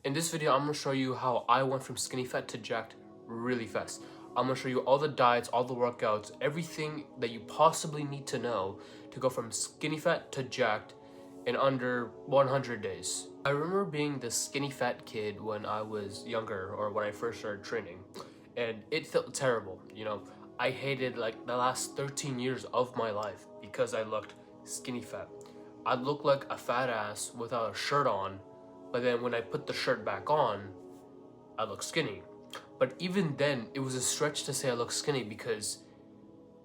In this video, I'm gonna show you how I went from skinny fat to jacked really fast. I'm gonna show you all the diets, all the workouts, everything that you possibly need to know to go from skinny fat to jacked in under 100 days. I remember being the skinny fat kid when I was younger, or when I first started training, and it felt terrible. I hated like the last 13 years of my life because I looked skinny fat. I looked like a fat ass without a shirt on, but then when I put the shirt back on, I look skinny. But even then, it was a stretch to say I look skinny because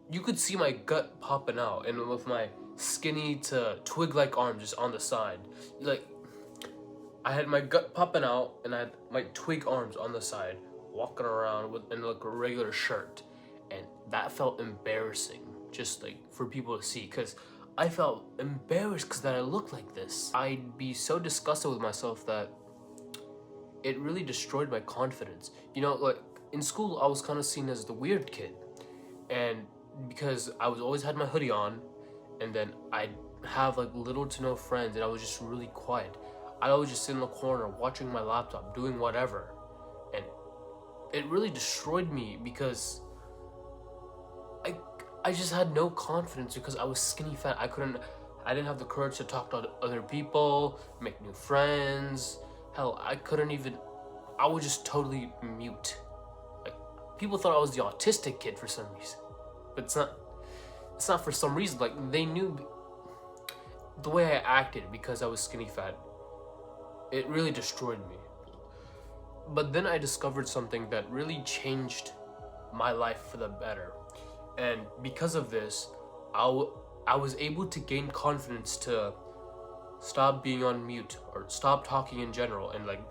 you could see my gut popping out, and with my skinny to twig-like arms just on the side. Like, I had my gut popping out, and I had my twig arms on the side, walking around in like a regular shirt. And that felt embarrassing, just like for people to see, because I felt embarrassed because that I looked like this. I'd be so disgusted with myself that it really destroyed my confidence. Like in school, I was kind of seen as the weird kid, and because I was always had my hoodie on, and then I'd have like little to no friends, and I was just really quiet. I always just sit in the corner watching my laptop, doing whatever, and it really destroyed me because I just had no confidence because I was skinny fat. I didn't have the courage to talk to other people, make new friends. Hell, I was just totally mute. Like, people thought I was the autistic kid for some reason. But it's not for some reason. Like, they knew the way I acted because I was skinny fat. It really destroyed me. But then I discovered something that really changed my life for the better. And because of this, I was able to gain confidence to stop being on mute or stop talking in general and like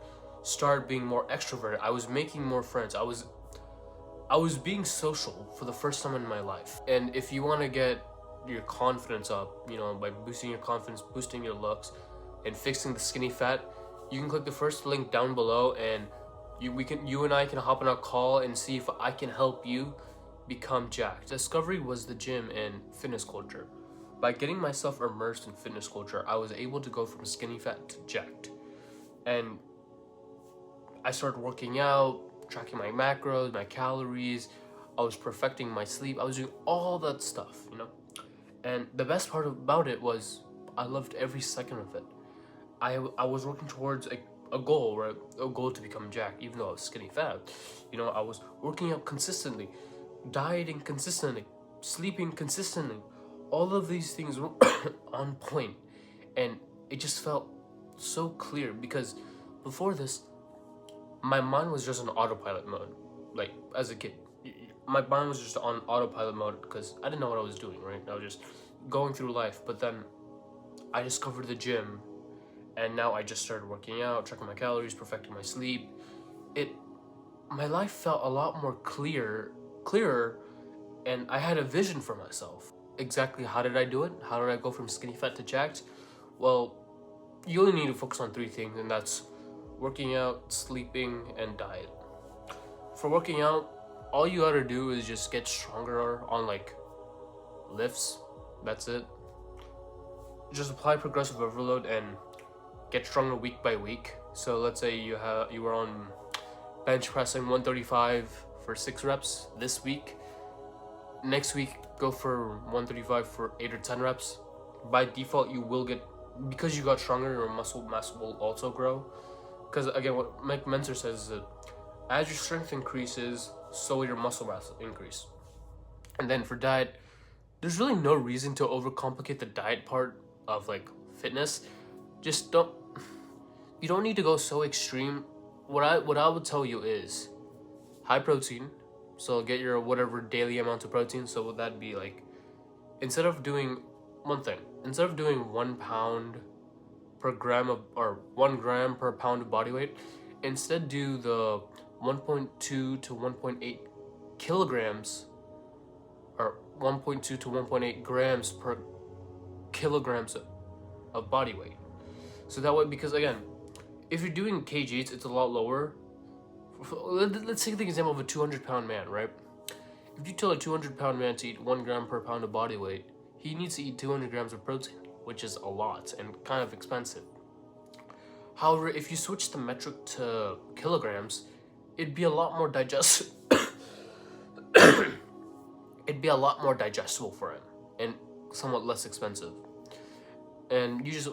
start being more extroverted. I was making more friends. I was being social for the first time in my life. And if you want to get your confidence up, by boosting your confidence, boosting your looks, and fixing the skinny fat, you can click the first link down below, and you and I can hop on a call and see if I can help you become jacked. Discovery was the gym and fitness culture. By getting myself immersed in fitness culture, I was able to go from skinny fat to jacked. And I started working out, tracking my macros, my calories. I was perfecting my sleep. I was doing all that stuff, And the best part about it was I loved every second of it. I was working towards a goal, right? A goal to become jacked, even though I was skinny fat. I was working out consistently, dieting consistently, sleeping consistently. All of these things were on point, and it just felt so clear because before this, my mind was just on autopilot mode. Like, as a kid, my mind was just on autopilot mode because I didn't know what I was doing, right? I was just going through life. But then I discovered the gym, and now I just started working out, tracking my calories, perfecting my sleep. My life felt a lot more clearer, and I had a vision for myself. Exactly how did I do it? How did I go from skinny fat to jacked? Well, you only need to focus on 3 things, and that's working out, sleeping, and diet. For working out, all you gotta do is just get stronger on like lifts. That's it. Just apply progressive overload and get stronger week by week. So let's say you were on bench pressing 135 for 6 reps this week. Next week, go for 135 for 8 or 10 reps. By default, you will get, because you got stronger, your muscle mass will also grow. Because again, what Mike Mentzer says is that as your strength increases, so will your muscle mass increase. And then for diet, there's really no reason to overcomplicate the diet part of like fitness. You don't need to go so extreme. What I would tell you is high protein. So get your whatever daily amount of protein. So would that be like, instead of doing 1 pound per gram or 1 gram per pound of body weight, instead do the 1.2 to 1.8 kilograms or 1.2 to 1.8 grams per kilograms of body weight. So that way, because again, if you're doing kgs, it's a lot lower. Let's take the example of a 200-pound man, right? If you tell a 200-pound man to eat 1 gram per pound of body weight, he needs to eat 200 grams of protein, which is a lot and kind of expensive. However, if you switch the metric to kilograms, it'd be a lot more digestible. It'd be a lot more digestible for him and somewhat less expensive. And you just,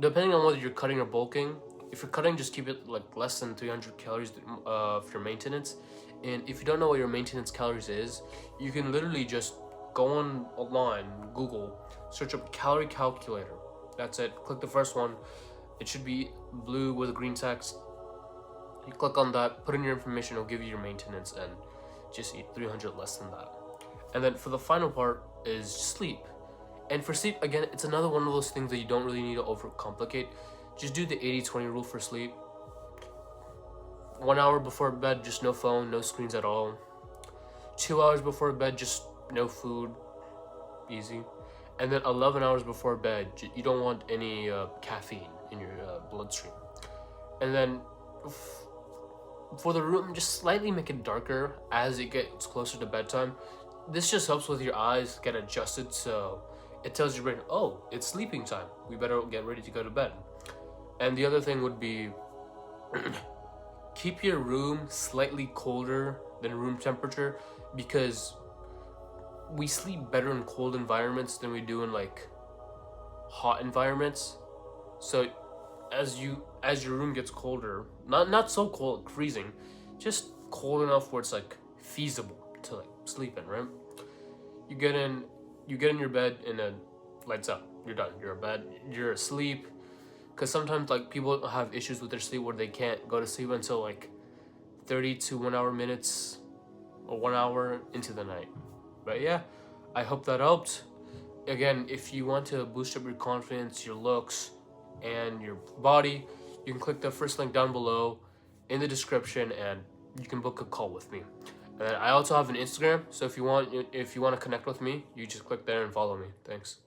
depending on whether you're cutting or bulking, if you're cutting, just keep it like less than 300 calories for your maintenance. And if you don't know what your maintenance calories is, you can literally just go online, Google, search up calorie calculator. That's it. Click the first one. It should be blue with green text. You click on that, put in your information, it'll give you your maintenance, and just eat 300 less than that. And then for the final part is sleep. And for sleep, again, it's another one of those things that you don't really need to overcomplicate. Just do the 80-20 rule for sleep. 1 hour before bed, just no phone, no screens at all. 2 hours before bed, just no food, easy. And then 11 hours before bed, you don't want any caffeine in your bloodstream. And then for the room, just slightly make it darker as it gets closer to bedtime. This just helps with your eyes get adjusted, so it tells your brain, oh, it's sleeping time. We better get ready to go to bed. And the other thing would be keep your room slightly colder than room temperature, because we sleep better in cold environments than we do in like hot environments. So as your room gets colder, not so cold, freezing, just cold enough where it's like feasible to like sleep in, right? You get in your bed and then lights out. You're done. You're in bed. You're asleep. Because sometimes like people have issues with their sleep where they can't go to sleep until like 30 to 1 hour minutes or 1 hour into the night. But yeah, I hope that helped. Again, if you want to boost up your confidence, your looks, and your body, you can click the first link down below in the description and you can book a call with me. And I also have an Instagram, so if you want to connect with me, you just click there and follow me. Thanks.